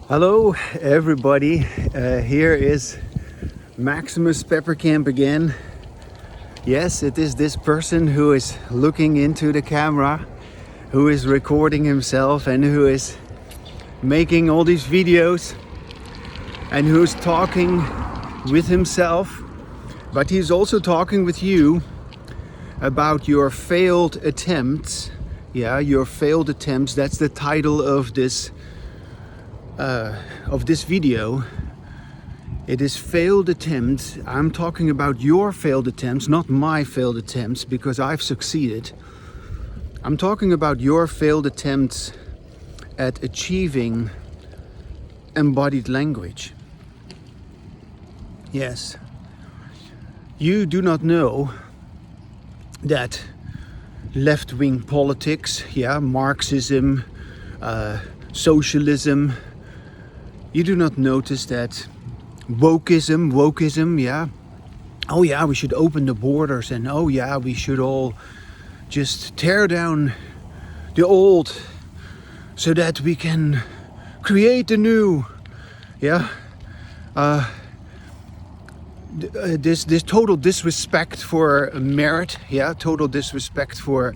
Hello, everybody. Here is Maximus Peppercamp again. Yes, it is this person who is looking into the camera, who is recording himself, and who is making all these videos, and who's talking with himself. But he's also talking with you about your failed attempts. Yeah, your failed attempts. That's the title of this video. It is failed attempts. I'm talking about your failed attempts, not my failed attempts, because I've succeeded. I'm talking about your failed attempts at achieving embodied language. Yes. You do not know that left-wing politics, Marxism, socialism, you do not notice that wokeism, oh yeah, we should open the borders, and oh yeah, we should all just tear down the old so that we can create the new, this total disrespect for merit, total disrespect for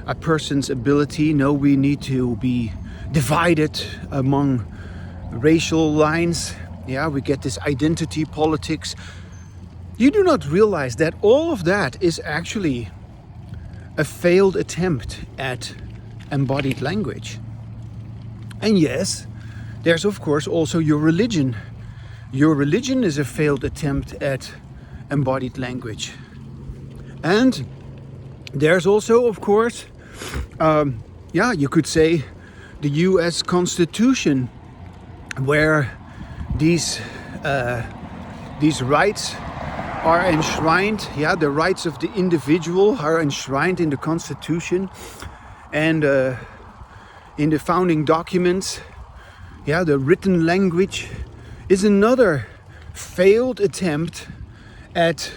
a person's ability. No, we need to be divided among racial lines. We get this identity politics. You do not realize that all of that is actually a failed attempt at embodied language. And yes, there's of course also your religion. Your religion is a failed attempt at embodied language. And there's also, of course, you could say the US Constitution, where these rights are enshrined. The rights of the individual are enshrined in the Constitution and in the founding documents. The written language is another failed attempt at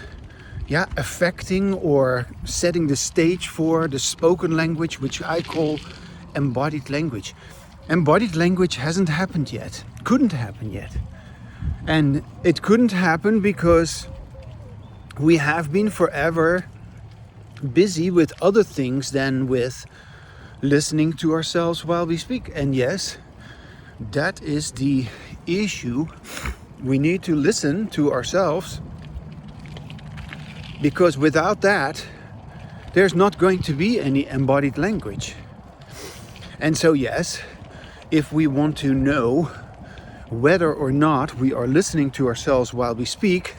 affecting or setting the stage for the spoken language, which I call embodied language. Embodied language hasn't happened yet, couldn't happen yet. And it couldn't happen because we have been forever busy with other things than with listening to ourselves while we speak. And yes, that is the issue. We need to listen to ourselves, because without that, there's not going to be any embodied language. And so yes, if we want to know whether or not we are listening to ourselves while we speak,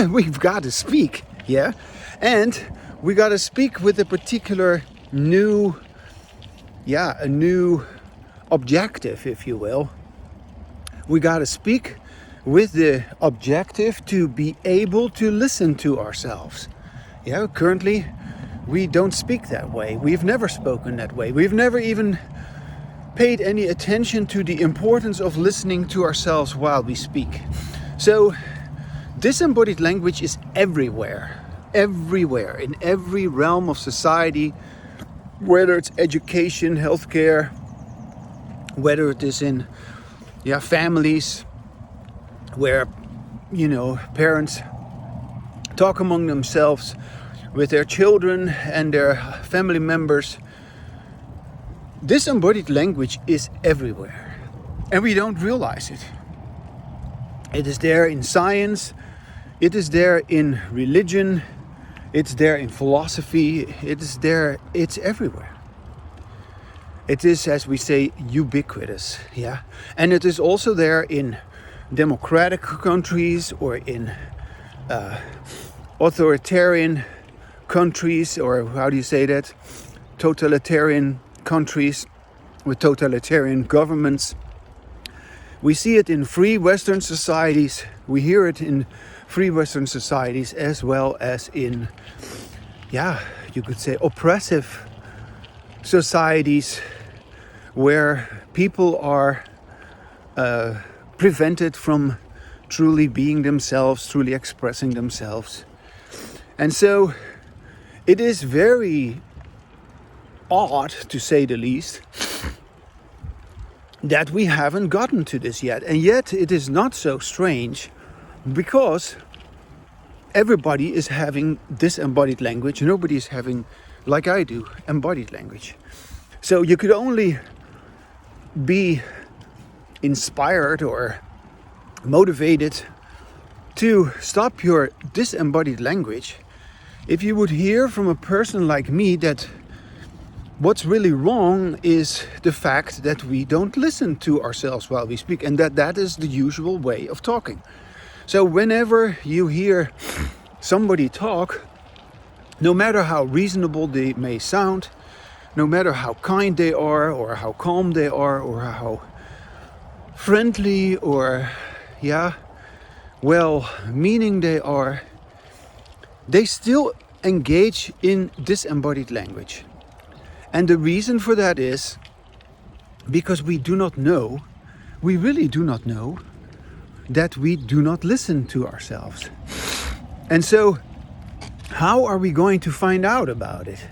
we've got to speak, and we got to speak with a particular new objective, if you will. We got to speak with the objective to be able to listen to ourselves. Currently we don't speak that way. We've never spoken that way. We've never even paid any attention to the importance of listening to ourselves while we speak. So disembodied language is everywhere, in every realm of society, whether it's education, healthcare, whether it is in families where parents talk among themselves with their children and their family members. Disembodied language is everywhere, and we don't realize it. It is there in science, it is there in religion, it's there in philosophy, it's everywhere. It is, as we say, ubiquitous, and it is also there in democratic countries or in authoritarian countries, or how do you say that? Totalitarian countries with totalitarian governments. We see it in free Western societies. We hear it in free Western societies, as well as in, you could say, oppressive societies where people are prevented from truly being themselves, truly expressing themselves. And so it is very odd, to say the least, that we haven't gotten to this yet. And yet it is not so strange, because everybody is having disembodied language. Nobody is having, like I do, embodied language. So you could only be inspired or motivated to stop your disembodied language if you would hear from a person like me that what's really wrong is the fact that we don't listen to ourselves while we speak, and that is the usual way of talking. So whenever you hear somebody talk, no matter how reasonable they may sound, no matter how kind they are, or how calm they are, or how friendly or well-meaning they are, they still engage in disembodied language. And the reason for that is because we really do not know that we do not listen to ourselves. And so, how are we going to find out about it?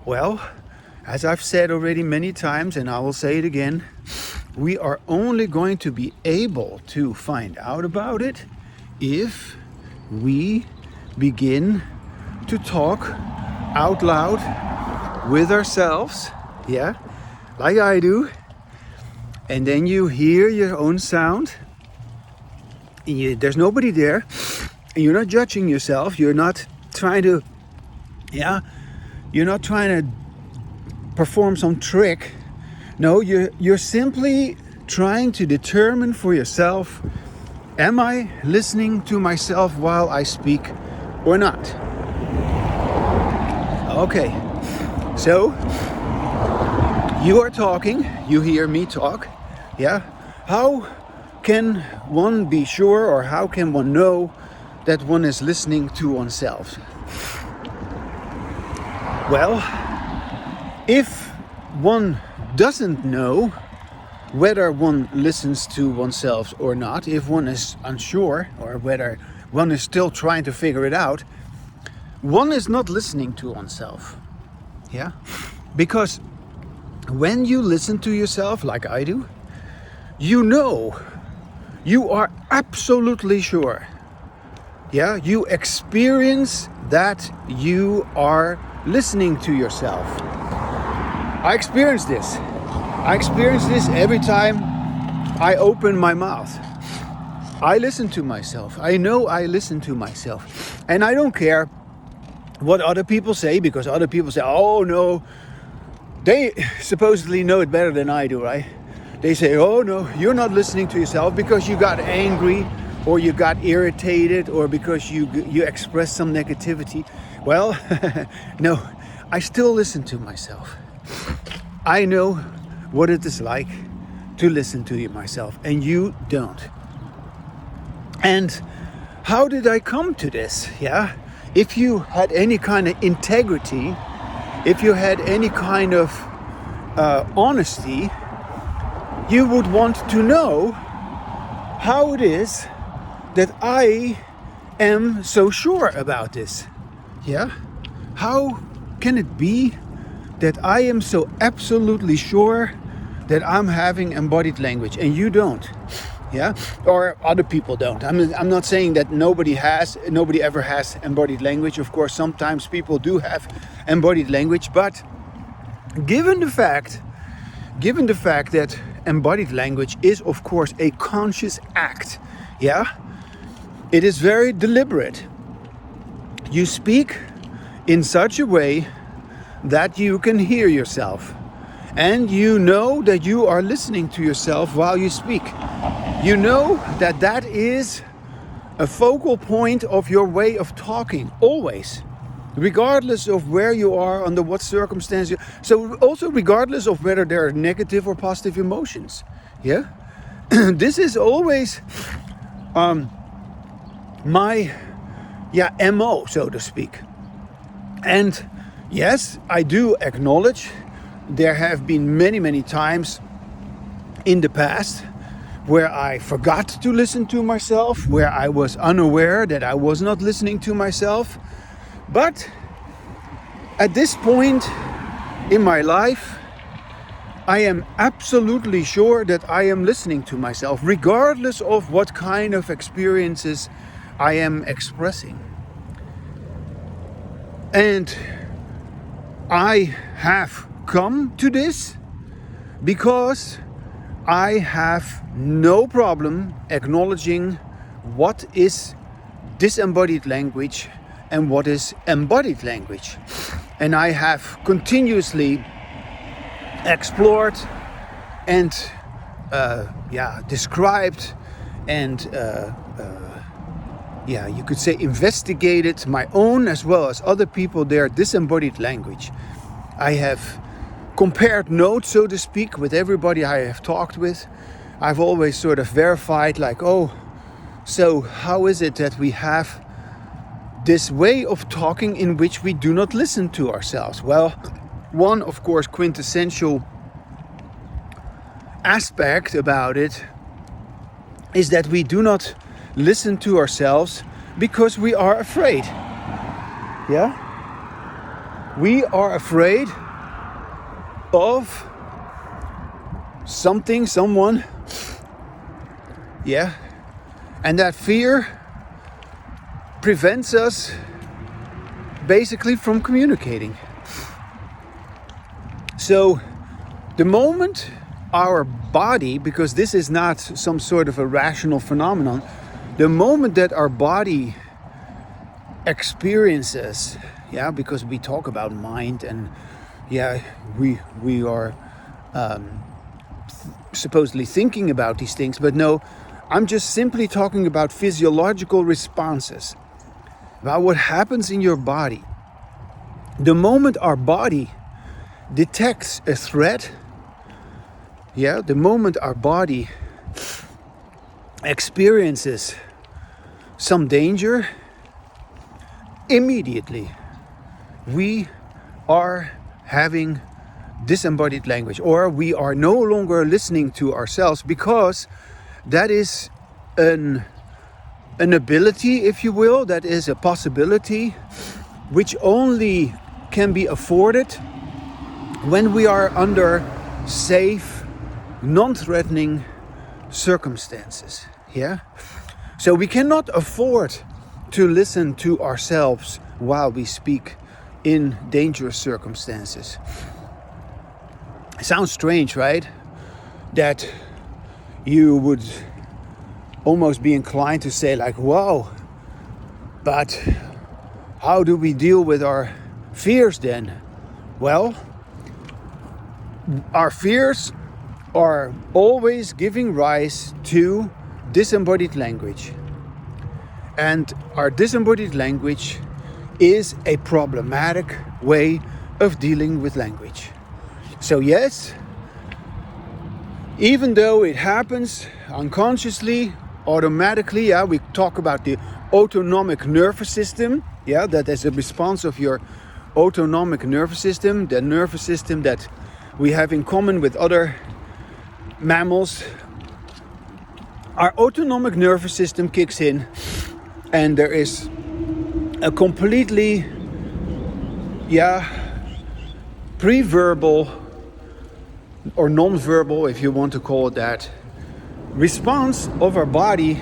Well, as I've said already many times, and I will say it again, we are only going to be able to find out about it if we begin to talk out loud with ourselves, like I do, and then you hear your own sound, and there's nobody there, and you're not judging yourself, you're not trying to perform some trick. No, you're simply trying to determine for yourself, am I listening to myself while I speak or not? Okay. So, you are talking, you hear me talk, How can one be sure, or how can one know that one is listening to oneself? Well, if one doesn't know whether one listens to oneself or not, if one is unsure, or whether one is still trying to figure it out, one is not listening to oneself. Because when you listen to yourself like I do, you are absolutely sure. You experience that you are listening to yourself. I experience this. Every time I open my mouth. I listen to myself. I know I listen to myself. And I don't care what other people say, because other people say, oh no, they supposedly know it better than I do, right? They say, oh no, you're not listening to yourself because you got angry, or you got irritated, or because you expressed some negativity. Well, no, I still listen to myself. I know what it is like to listen to myself, and you don't. And how did I come to this? If you had any kind of integrity, if you had any kind of honesty, you would want to know how it is that I am so sure about this. How can it be that I am so absolutely sure that I'm having embodied language and you don't? Or other people don't. I'm not saying that nobody ever has embodied language. Of course, sometimes people do have embodied language, but given the fact that embodied language is, of course, a conscious act, it is very deliberate. You speak in such a way that you can hear yourself, and you know that you are listening to yourself while you speak. You know that is a focal point of your way of talking, always, regardless of where you are, under what circumstances. So also regardless of whether there are negative or positive emotions. This is always my MO, so to speak. And yes, I do acknowledge there have been many times in the past where I forgot to listen to myself, where I was unaware that I was not listening to myself. But at this point in my life, I am absolutely sure that I am listening to myself, regardless of what kind of experiences I am expressing. And I have come to this because I have no problem acknowledging what is disembodied language and what is embodied language. And I have continuously explored and described and you could say investigated my own as well as other people their disembodied language. I have compared notes, so to speak, with everybody I have talked with. I've always sort of verified, like, oh, so how is it that we have this way of talking in which we do not listen to ourselves? Well, one, of course, quintessential aspect about it is that we do not listen to ourselves because we are afraid. Yeah? We are afraid of something, someone. Yeah? And that fear prevents us basically from communicating. So the moment our body, because this is not some sort of a rational phenomenon, the moment that our body experiences, because we talk about mind and we are supposedly thinking about these things, but no, I'm just simply talking about physiological responses, about what happens in your body. The moment our body detects a threat, the moment our body experiences some danger, immediately we are having disembodied language, or we are no longer listening to ourselves, because that is an ability, if you will, that is a possibility which only can be afforded when we are under safe, non-threatening circumstances. So we cannot afford to listen to ourselves while we speak in dangerous circumstances. It sounds strange, right? That you would almost be inclined to say, like, wow, but how do we deal with our fears then? Well, our fears are always giving rise to disembodied language. And our disembodied language is a problematic way of dealing with language. So yes, even though it happens unconsciously, automatically, we talk about the autonomic nervous system, that is a response of your autonomic nervous system, the nervous system that we have in common with other mammals. Our autonomic nervous system kicks in, and there is a completely pre-verbal or non-verbal, if you want to call it that, response of our body,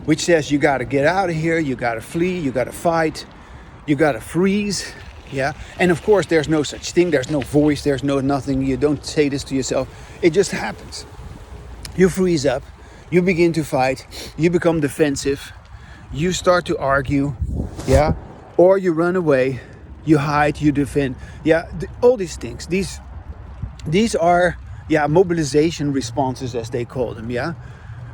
which says you got to get out of here, you got to flee, you got to fight, you got to freeze. And of course there's no such thing, there's no voice, there's no nothing, you don't say this to yourself, it just happens. You freeze up, you begin to fight, you become defensive, you start to argue, or you run away, you hide, you defend, all these things. These are mobilization responses, as they call them.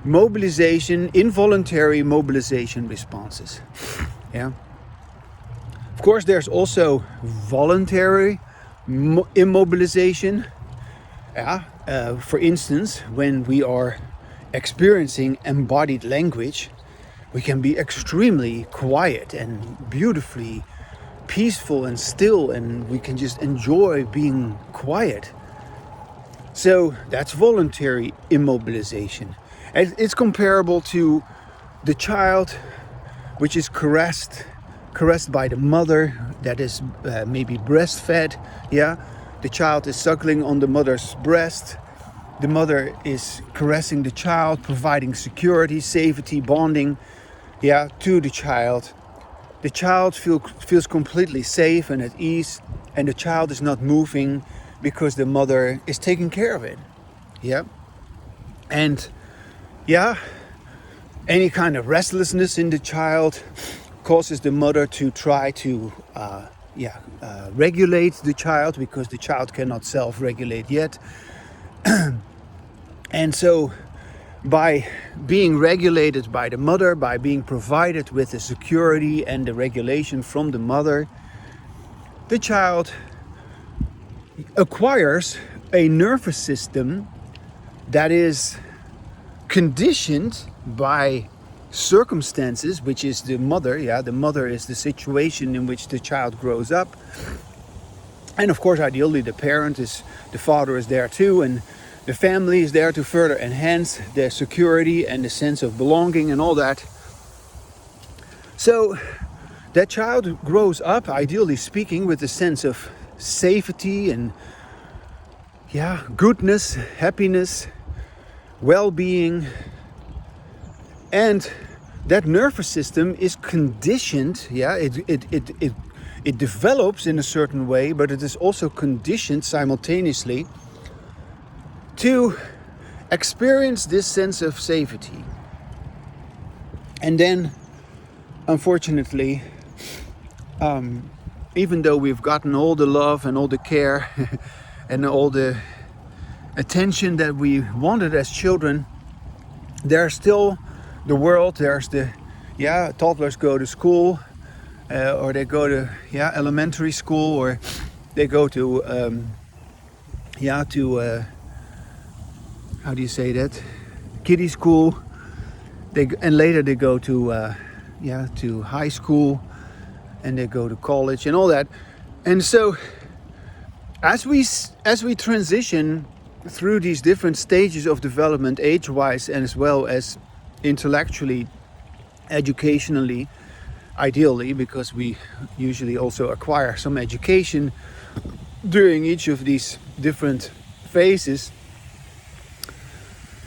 Mobilization, involuntary mobilization responses. Of course, there's also voluntary immobilization. For instance, when we are experiencing embodied language, we can be extremely quiet and beautifully peaceful and still, and we can just enjoy being quiet. So that's voluntary immobilization. And it's comparable to the child which is caressed by the mother, that is maybe breastfed, the child is suckling on the mother's breast. The mother is caressing the child, providing security, safety, bonding, to the child. The child feels completely safe and at ease, and the child is not moving because the mother is taking care of it. And any kind of restlessness in the child causes the mother to try to regulate the child, because the child cannot self-regulate yet. And so by being regulated by the mother, by being provided with the security and the regulation from the mother, the child acquires a nervous system that is conditioned by circumstances, which is the mother. The mother is the situation in which the child grows up. And of course, ideally, the father is there too, and the family is there to further enhance their security and the sense of belonging and all that. So that child grows up, ideally speaking, with a sense of safety and goodness, happiness, well-being. And that nervous system is conditioned, it develops in a certain way, but it is also conditioned simultaneously to experience this sense of safety. And then, unfortunately, even though we've gotten all the love and all the care and all the attention that we wanted as children, there's still the world. There's toddlers go to school, or they go to elementary school, or they go to how do you say that, kiddie school. And later they go to to high school, and they go to college and all that. And so as we transition through these different stages of development, age-wise and as well as intellectually, educationally, ideally, because we usually also acquire some education during each of these different phases.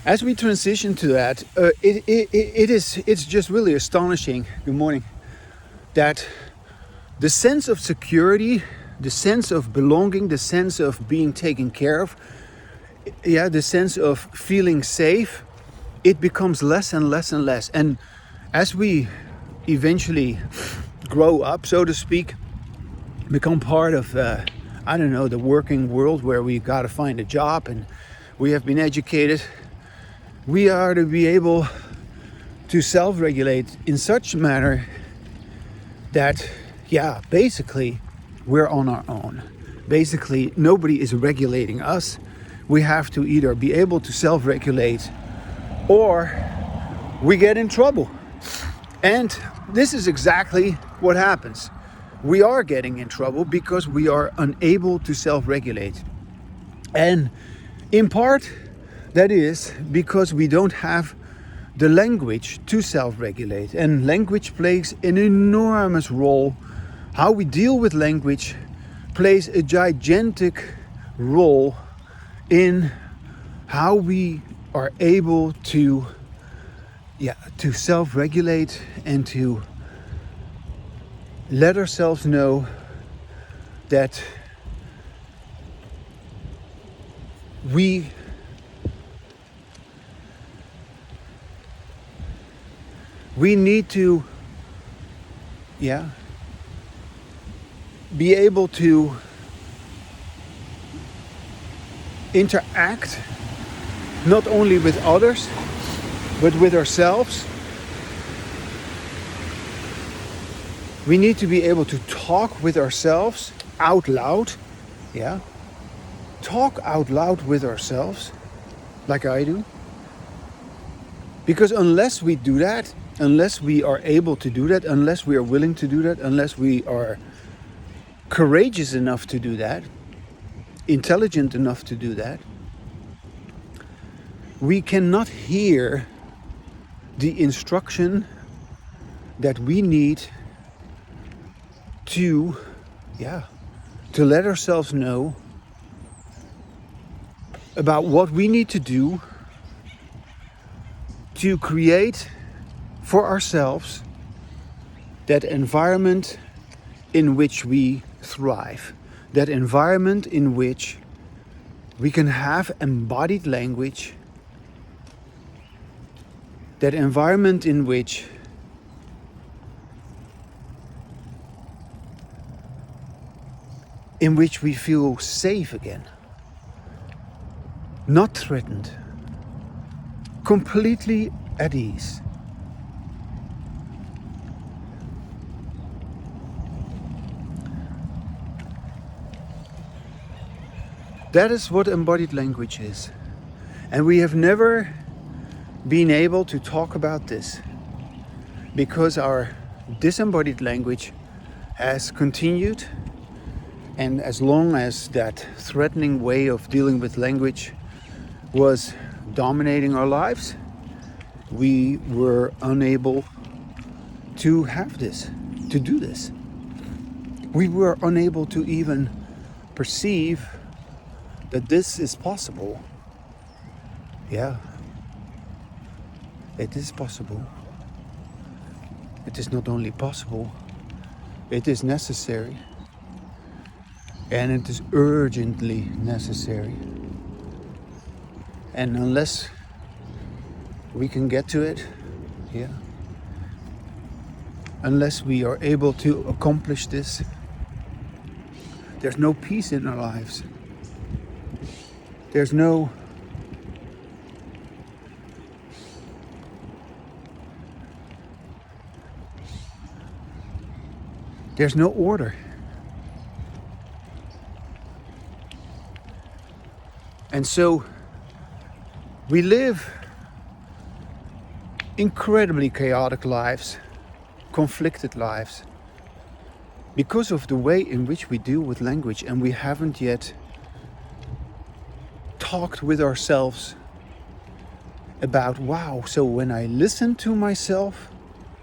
As we transition to that, it's just really astonishing. Good morning. That the sense of security, the sense of belonging, the sense of being taken care of, the sense of feeling safe, it becomes less and less and less. And as we eventually grow up, so to speak, become part of, the working world where we got to find a job and we have been educated, we are to be able to self-regulate in such a manner that, basically, we're on our own. Basically, nobody is regulating us. We have to either be able to self-regulate or we get in trouble. And this is exactly what happens. We are getting in trouble because we are unable to self-regulate. And in part, that is because we don't have the language to self-regulate. And language plays an enormous role. How we deal with language plays a gigantic role in how we are able to self-regulate and to let ourselves know that we need to be able to interact not only with others but with ourselves. We need to be able to talk with ourselves out loud. Talk out loud with ourselves, like I do. Because unless we do that, unless we are able to do that, unless we are willing to do that, unless we are courageous enough to do that, intelligent enough to do that, we cannot hear the instruction that we need to let ourselves know about what we need to do to create for ourselves that environment in which we thrive, that environment in which we can have embodied language, that environment in which we feel safe again, not threatened, completely at ease. That is what embodied language is. And we have never been able to talk about this because our disembodied language has continued, and as long as that threatening way of dealing with language was dominating our lives, we were unable to have this, to do this. We were unable to even perceive that this is possible. Yeah, it is possible. It is not only possible, it is necessary. And it is urgently necessary. And unless we can get to it, yeah, unless we are able to accomplish this, there's no peace in our lives. There's no order. And so we live incredibly chaotic lives, conflicted lives, because of the way in which we deal with language, and we haven't yet talked with ourselves about, wow, so when I listen to myself,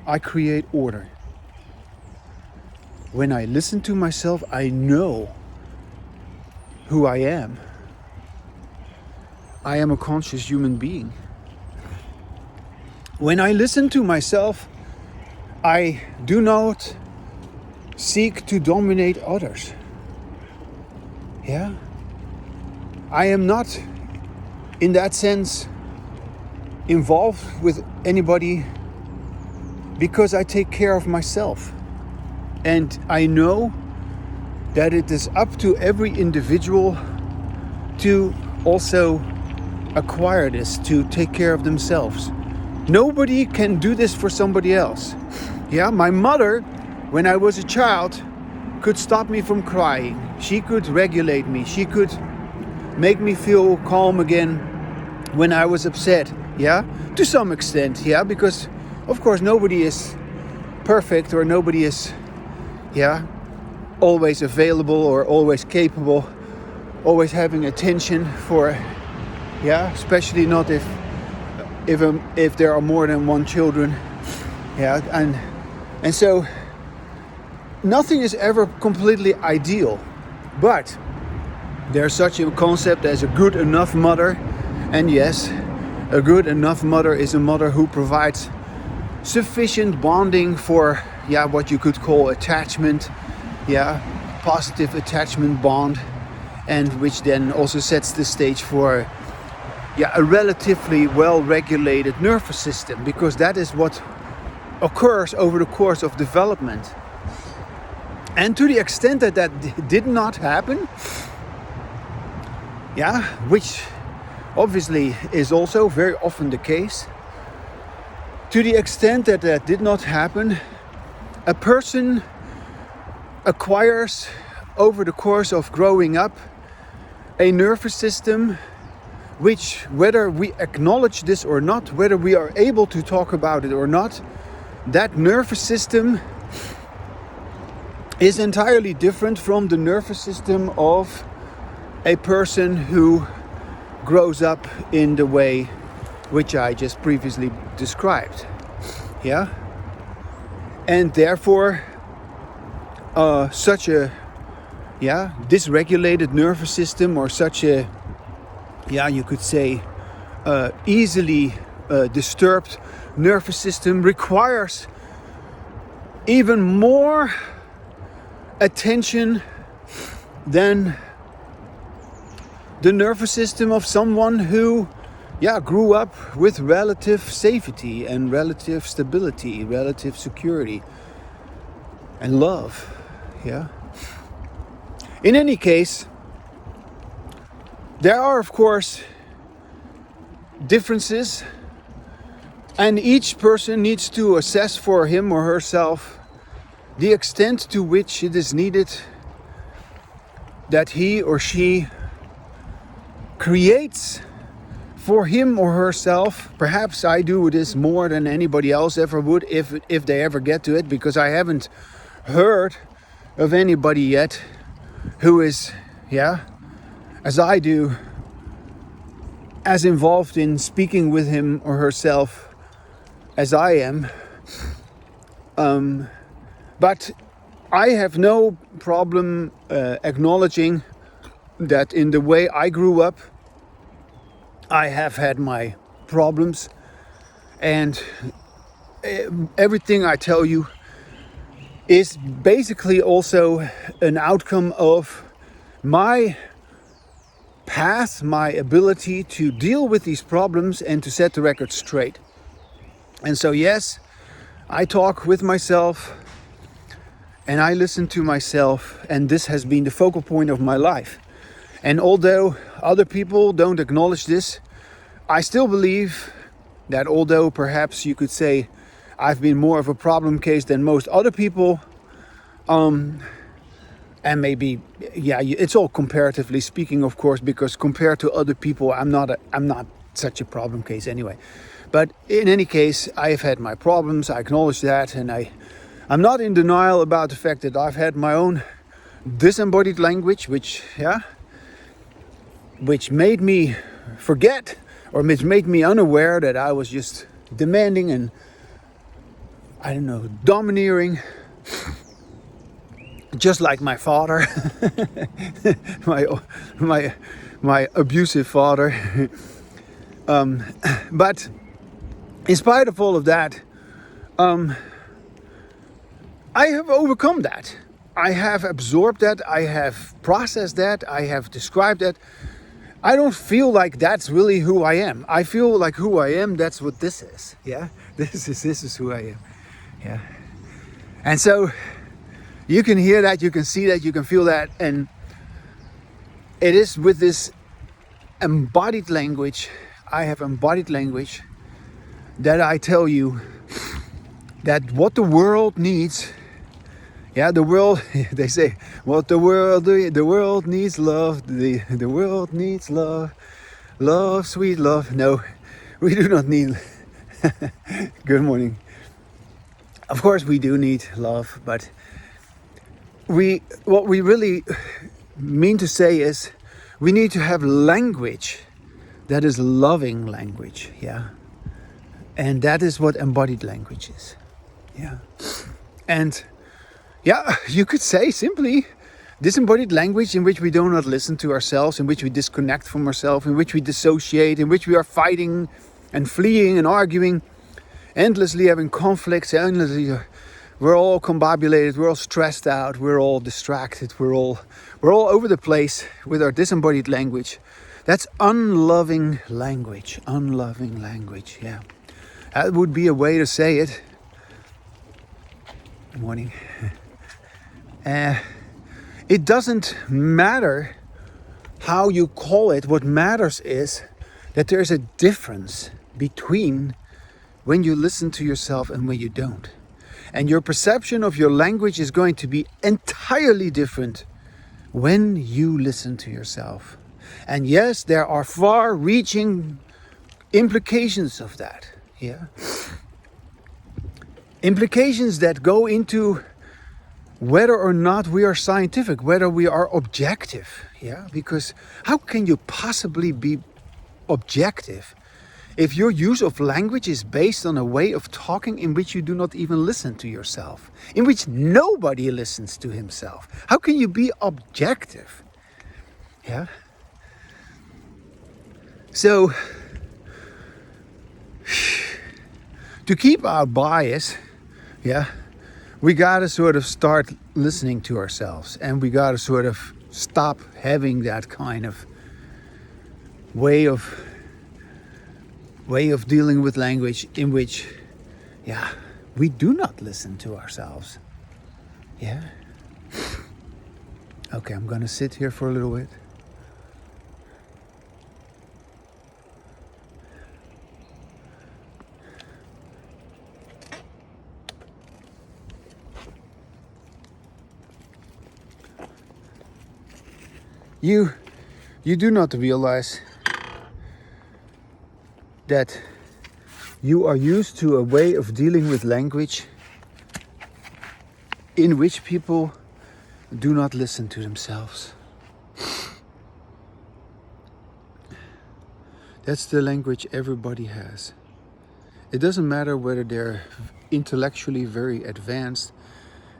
I create order. When I listen to myself, I know who I am. I am a conscious human being. When I listen to myself, I do not seek to dominate others. Yeah? I am not, in that sense, involved with anybody because I take care of myself. And I know that it is up to every individual to also acquire this, to take care of themselves. Nobody can do this for somebody else. Yeah, my mother, when I was a child, could stop me from crying. She could regulate me. She could make me feel calm again when I was upset. Yeah, to some extent. Yeah, because of course nobody is perfect, or nobody is, yeah, always available or always capable, always having attention for, yeah, especially not if there are more than one children. Yeah, and so nothing is ever completely ideal, but there's such a concept as a good enough mother. And yes, a good enough mother is a mother who provides sufficient bonding for, yeah, what you could call attachment, yeah, positive attachment bond, and which then also sets the stage for, yeah, a relatively well-regulated nervous system, because that is what occurs over the course of development. And to the extent that that did not happen, yeah, which obviously is also very often the case, to the extent that that did not happen, a person acquires over the course of growing up a nervous system which, whether we acknowledge this or not, whether we are able to talk about it or not, that nervous system is entirely different from the nervous system of a person who grows up in the way which I just previously described. Yeah? And therefore, such a dysregulated nervous system, or such a yeah, you could say, easily disturbed nervous system requires even more attention than the nervous system of someone who, yeah, grew up with relative safety and relative stability, relative security and love. Yeah. In any case, there are, of course, differences, and each person needs to assess for him or herself the extent to which it is needed that he or she creates for him or herself. Perhaps I do this more than anybody else ever would, if they ever get to it, because I haven't heard of anybody yet who is, yeah, as I do, as involved in speaking with him or herself as I am. But I have no problem acknowledging that in the way I grew up, I have had my problems, and everything I tell you is basically also an outcome of my path, my ability to deal with these problems and to set the record straight. And so, yes, I talk with myself and I listen to myself, and this has been the focal point of my life. And although other people don't acknowledge this, I still believe that although perhaps you could say I've been more of a problem case than most other people, and maybe, yeah, it's all comparatively speaking, of course, because compared to other people, I'm not such a problem case anyway. But in any case, I've had my problems. I acknowledge that, and I'm not in denial about the fact that I've had my own disembodied language, which made me forget, or which made me unaware that I was just demanding and, I don't know, domineering, just like my father, my abusive father. But in spite of all of that, I have overcome that. I have absorbed that. I have processed that. I have described that. I don't feel like that's really who I am. I feel like who I am, that's what this is. Yeah, this is who I am. Yeah, and so you can hear that, you can see that, you can feel that, and it is with this embodied language. I have embodied language that I tell you that what the world needs. Yeah, the world, they say, what the world needs love, the world needs love, love, sweet love. No, we do not need, good morning. Of course we do need love, but what we really mean to say is we need to have language that is loving language, yeah. And that is what embodied language is, yeah. And yeah, you could say simply disembodied language in which we do not listen to ourselves, in which we disconnect from ourselves, in which we dissociate, in which we are fighting and fleeing and arguing, endlessly having conflicts, endlessly. We're all combobulated, we're all stressed out, we're all distracted, we're all over the place with our disembodied language. That's unloving language, yeah. That would be a way to say it. Good morning. It doesn't matter how you call it. What matters is that there's a difference between when you listen to yourself and when you don't. And your perception of your language is going to be entirely different when you listen to yourself. And yes, there are far-reaching implications of that. Yeah, implications that go into whether or not we are scientific, whether we are objective. Yeah, because how can you possibly be objective if your use of language is based on a way of talking in which you do not even listen to yourself, in which nobody listens to himself? How can you be objective? Yeah. So, to keep our bias, yeah, we gotta sort of start listening to ourselves, and we gotta sort of stop having that kind of way of dealing with language in which, yeah, we do not listen to ourselves. Yeah. Okay, I'm gonna sit here for a little bit. You do not realize that you are used to a way of dealing with language in which people do not listen to themselves. That's the language everybody has. It doesn't matter whether they're intellectually very advanced.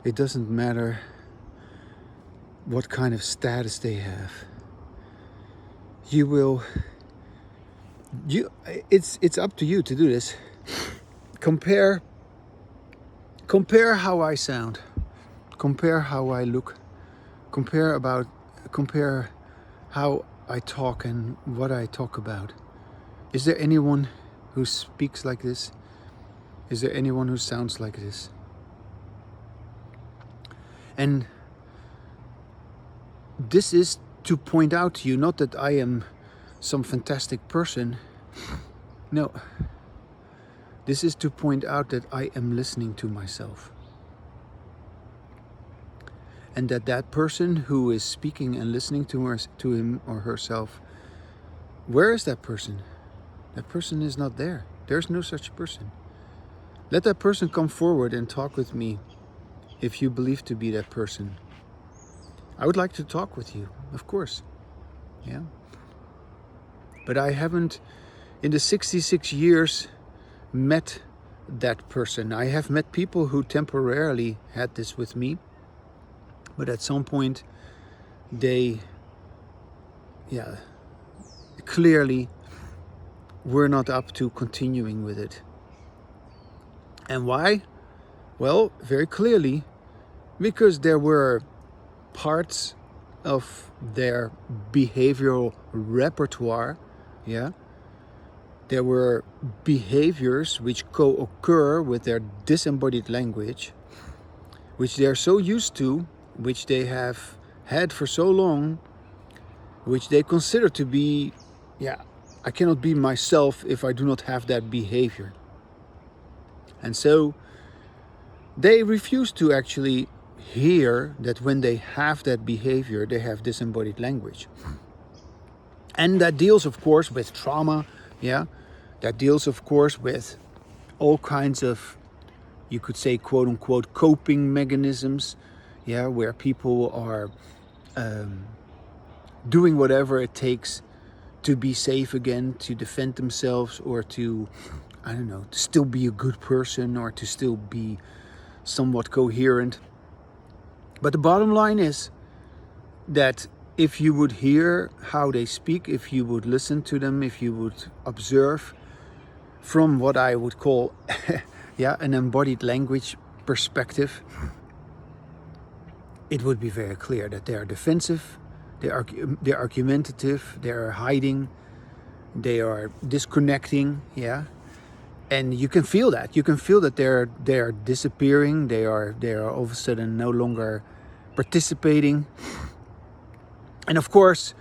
It doesn't matter what kind of status they have. It's up to you to do this. Compare how I sound, compare how I look, compare how I talk and what I talk about. Is there anyone who speaks like this? Is there anyone who sounds like this? And this is to point out to you, not that I am some fantastic person. No. This is to point out that I am listening to myself. And that person who is speaking and listening to him or herself, where is that person? That person is not there. There's no such person. Let that person come forward and talk with me if you believe to be that person. I would like to talk with you, of course. Yeah. But I haven't, in the 66 years, met that person. I have met people who temporarily had this with me, but at some point they, clearly were not up to continuing with it. And why? Well, very clearly, because there were parts of their behavioral repertoire, there were behaviors which co-occur with their disembodied language, which they are so used to, which they have had for so long, which they consider to be, I cannot be myself if I do not have that behavior. And so they refuse to actually hear that when they have that behavior, they have disembodied language. And that deals, of course, with trauma, that deals, of course, with all kinds of, you could say, quote unquote, coping mechanisms, where people are doing whatever it takes to be safe again, to defend themselves, or to, to still be a good person, or to still be somewhat coherent. But the bottom line is that if you would hear how they speak, if you would listen to them, if you would observe from what I would call an embodied language perspective, it would be very clear that they are defensive, they're argumentative, they are hiding, they are disconnecting, and you can feel that. You can feel that they are disappearing. They are all of a sudden no longer participating. And of course,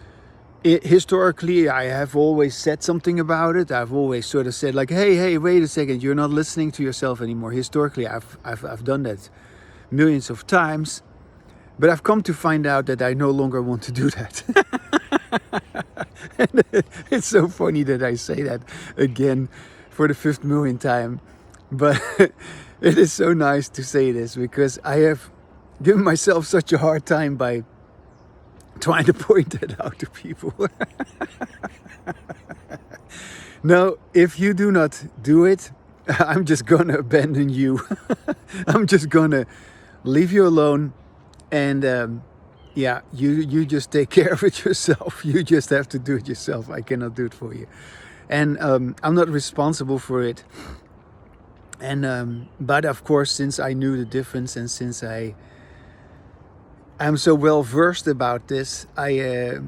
historically, I have always said something about it. I've always sort of said like, hey, wait a second, you're not listening to yourself anymore. Historically, I've done that millions of times, but I've come to find out that I no longer want to do that. And it's so funny that I say that again for the 5th millionth time, but it is so nice to say this because I have given myself such a hard time by trying to point that out to people. No, if you do not do it, I'm just gonna abandon you. I'm just gonna leave you alone, and yeah, you just take care of it yourself. You just have to do it yourself. I cannot do it for you. And I'm not responsible for it. And but of course, since I knew the difference, and since I'm so well versed about this, I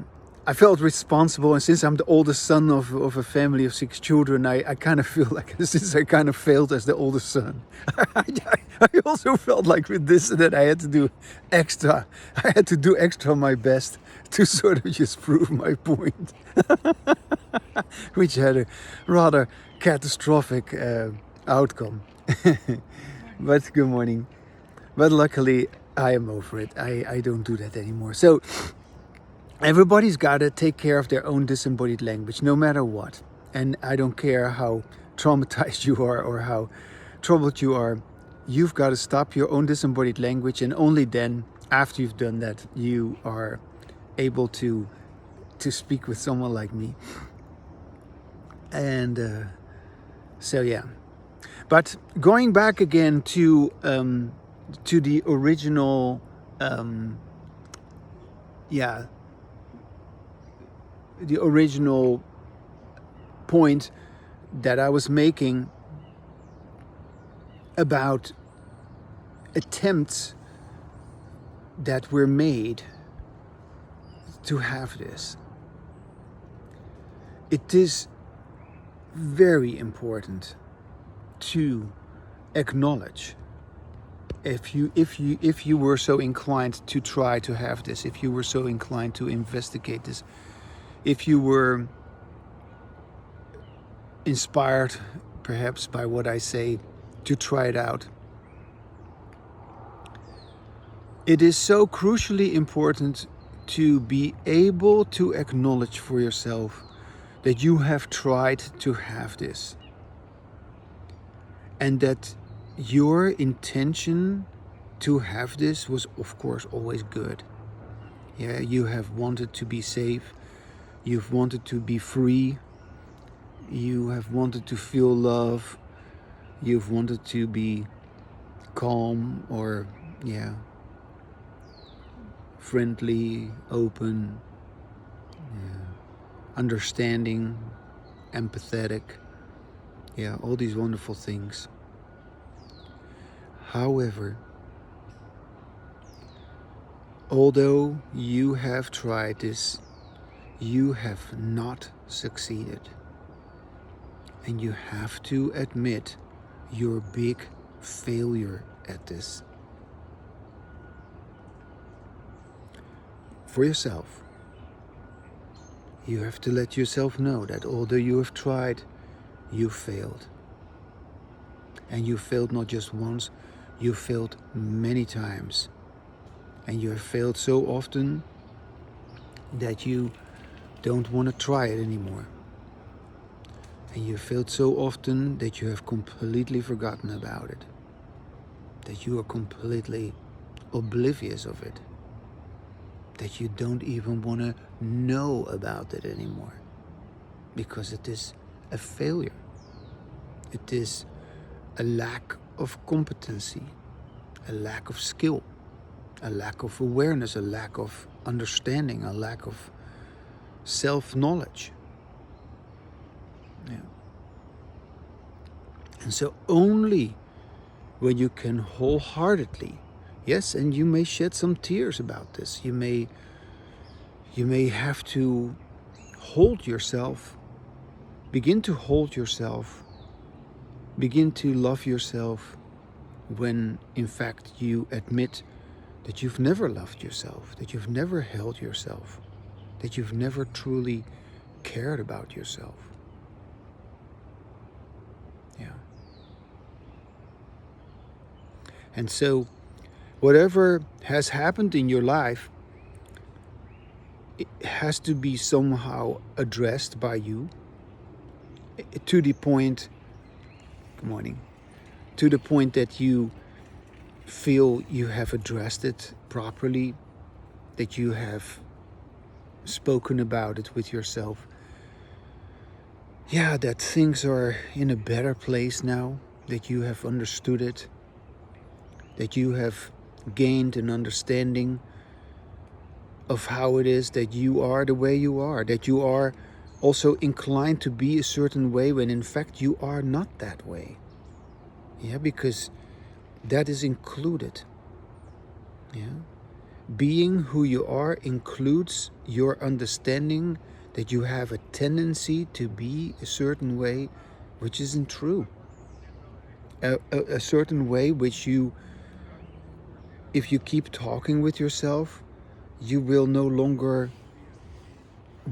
felt responsible. And since I'm the oldest son of a family of 6 children, I kind of feel like, since I kind of failed as the oldest son, I also felt like with this that I had to do extra. I had to do extra my best to sort of just prove my point, which had a rather catastrophic outcome. But good morning. But luckily, I am over it. I don't do that anymore. So everybody's got to take care of their own disembodied language, no matter what. And I don't care how traumatized you are or how troubled you are. You've got to stop your own disembodied language, and only then, after you've done that, you are able to speak with someone like me. And so yeah. But going back again to the original, the original point that I was making about attempts that were made to have this. It is very important to acknowledge, if you were so inclined to try to have this, if you were so inclined to investigate this, if you were inspired perhaps by what I say to try it out, it is so crucially important to be able to acknowledge for yourself that you have tried to have this, and that your intention to have this was, of course, always good. Yeah, you have wanted to be safe, you've wanted to be free, you have wanted to feel love, you've wanted to be calm, or friendly, open, understanding, empathetic, all these wonderful things. However, although you have tried this, you have not succeeded. And you have to admit your big failure at this. For yourself. You have to let yourself know that although you have tried, you failed. And you failed not just once, you failed many times. And you have failed so often that you don't want to try it anymore. And you failed so often that you have completely forgotten about it. That you are completely oblivious of it. That you don't even want to know about it anymore. Because it is a failure. It is a lack of competency, a lack of skill, a lack of awareness, a lack of understanding, a lack of self-knowledge. And so only when you can wholeheartedly, yes, and you may shed some tears about this, you may have to hold yourself, begin to hold yourself, begin to love yourself, when in fact you admit that you've never loved yourself, that you've never held yourself, that you've never truly cared about yourself. And so whatever has happened in your life, it has to be somehow addressed by you to the point, good morning, to the point that you feel you have addressed it properly, that you have spoken about it with yourself. That things are in a better place now, that you have understood it, that you have gained an understanding of how it is that you are the way you are, that you are also inclined to be a certain way when in fact you are not that way. Yeah, because that is included. Yeah. Being who you are includes your understanding that you have a tendency to be a certain way which isn't true. A certain way which you, if you keep talking with yourself, you will no longer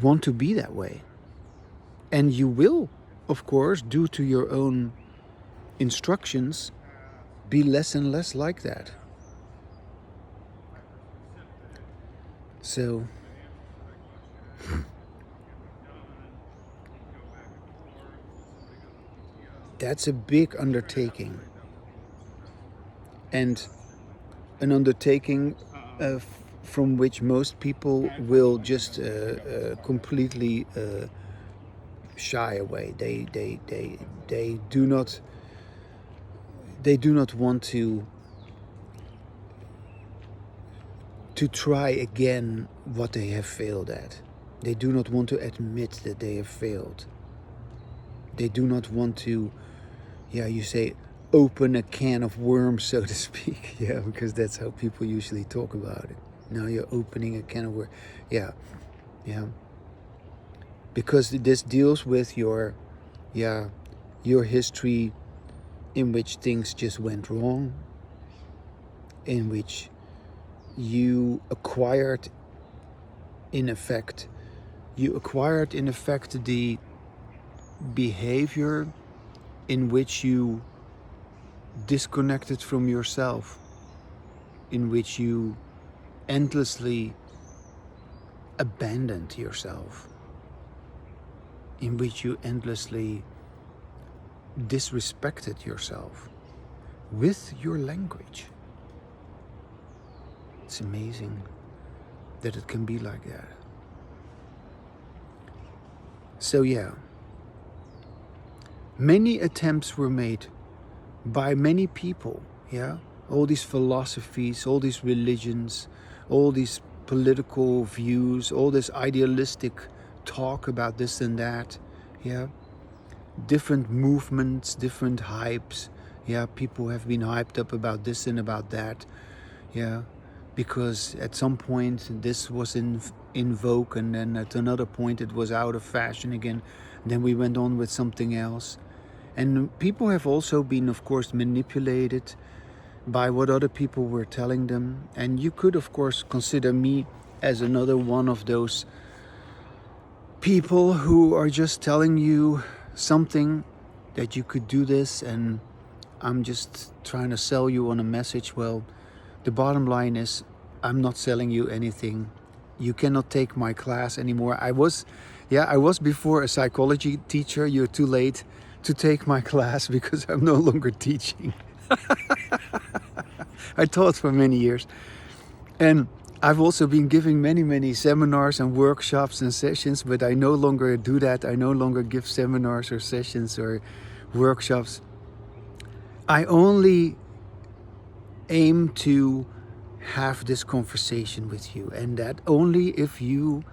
want to be that way. And you will, of course, due to your own instructions, be less and less like that. So that's a big undertaking. And an undertaking from which most people will just completely shy away. They do not want to try again what they have failed at. They do not want to admit that they have failed. They do not want to, you say, open a can of worms, so to speak. Yeah, because that's how people usually talk about it. Now you're opening a can of worms. Yeah. Because this deals with your history in which things just went wrong, in which you acquired in effect the behavior in which you disconnected from yourself, in which you endlessly abandoned yourself, in which you endlessly disrespected yourself with your language. It's amazing that it can be like that. So many attempts were made by many people, all these philosophies, all these religions, all these political views, all this idealistic talk about this and that, different movements, different hypes, people have been hyped up about this and about that, because at some point this was in vogue, and then at another point it was out of fashion again. Then we went on with something else. And people have also been, of course, manipulated by what other people were telling them. And you could, of course, consider me as another one of those people who are just telling you something that you could do this, and I'm just trying to sell you on a message. Well, the bottom line is I'm not selling you anything. You cannot take my class anymore. I was before a psychology teacher. You're too late to take my class because I'm no longer teaching. I taught for many years. And I've also been giving many seminars and workshops and sessions, but I no longer do that. I no longer give seminars or sessions or workshops. I only aim to have this conversation with you, and that only if you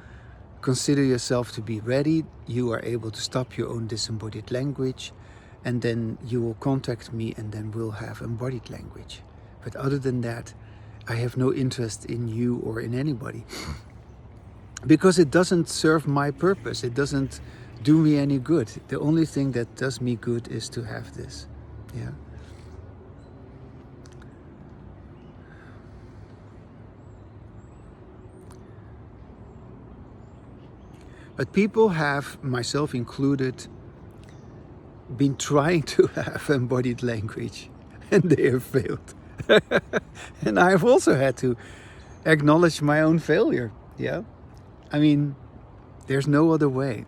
consider yourself to be ready, you are able to stop your own disembodied language, and then you will contact me, and then we'll have embodied language. But other than that, I have no interest in you or in anybody, because it doesn't serve my purpose. It doesn't do me any good. The only thing that does me good is to have this. But people have, myself included, been trying to have embodied language, and they have failed. And I've also had to acknowledge my own failure. I mean, there's no other way.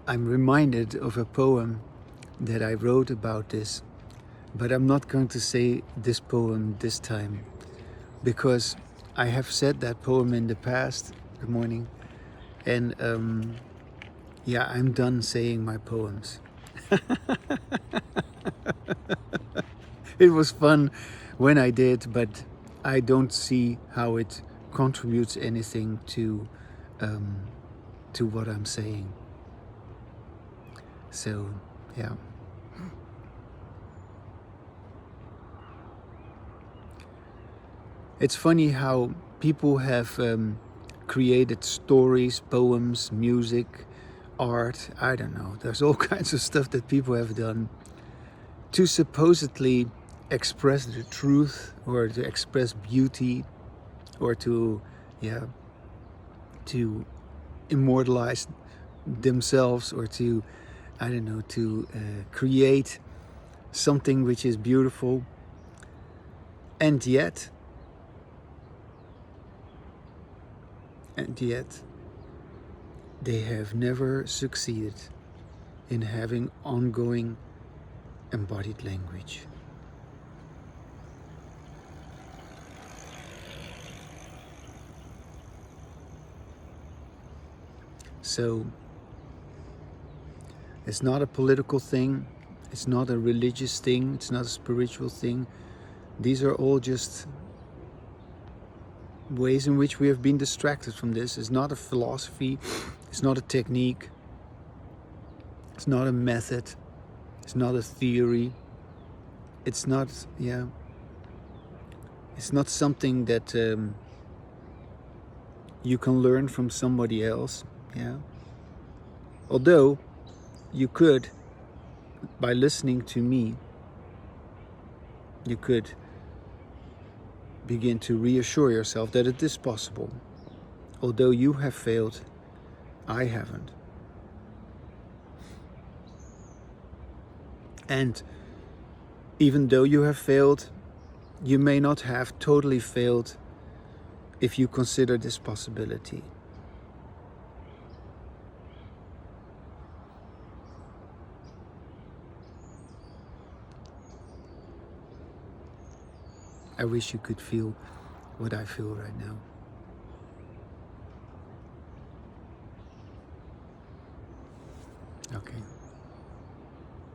I'm reminded of a poem that I wrote about this, but I'm not going to say this poem this time, because I have said that poem in the past. Good morning. And I'm done saying my poems. It was fun when I did, but I don't see how it contributes anything to what I'm saying. So, yeah. It's funny how people have created stories, poems, music, art, I don't know. There's all kinds of stuff that people have done to supposedly express the truth or to express beauty or to, yeah, to immortalize themselves or to, I don't know, to create something which is beautiful. And yet, they have never succeeded in having ongoing embodied language. So it's not a political thing, it's not a religious thing, it's not a spiritual thing. These are all just ways in which we have been distracted from this. It's not a philosophy, it's not a technique, it's not a method, it's not a theory, it's not, yeah, it's not something that you can learn from somebody else, yeah. Although you could, by listening to me, you could begin to reassure yourself that it is possible. Although you have failed, I haven't. And even though you have failed, you may not have totally failed if you consider this possibility. I wish you could feel what I feel right now. Okay.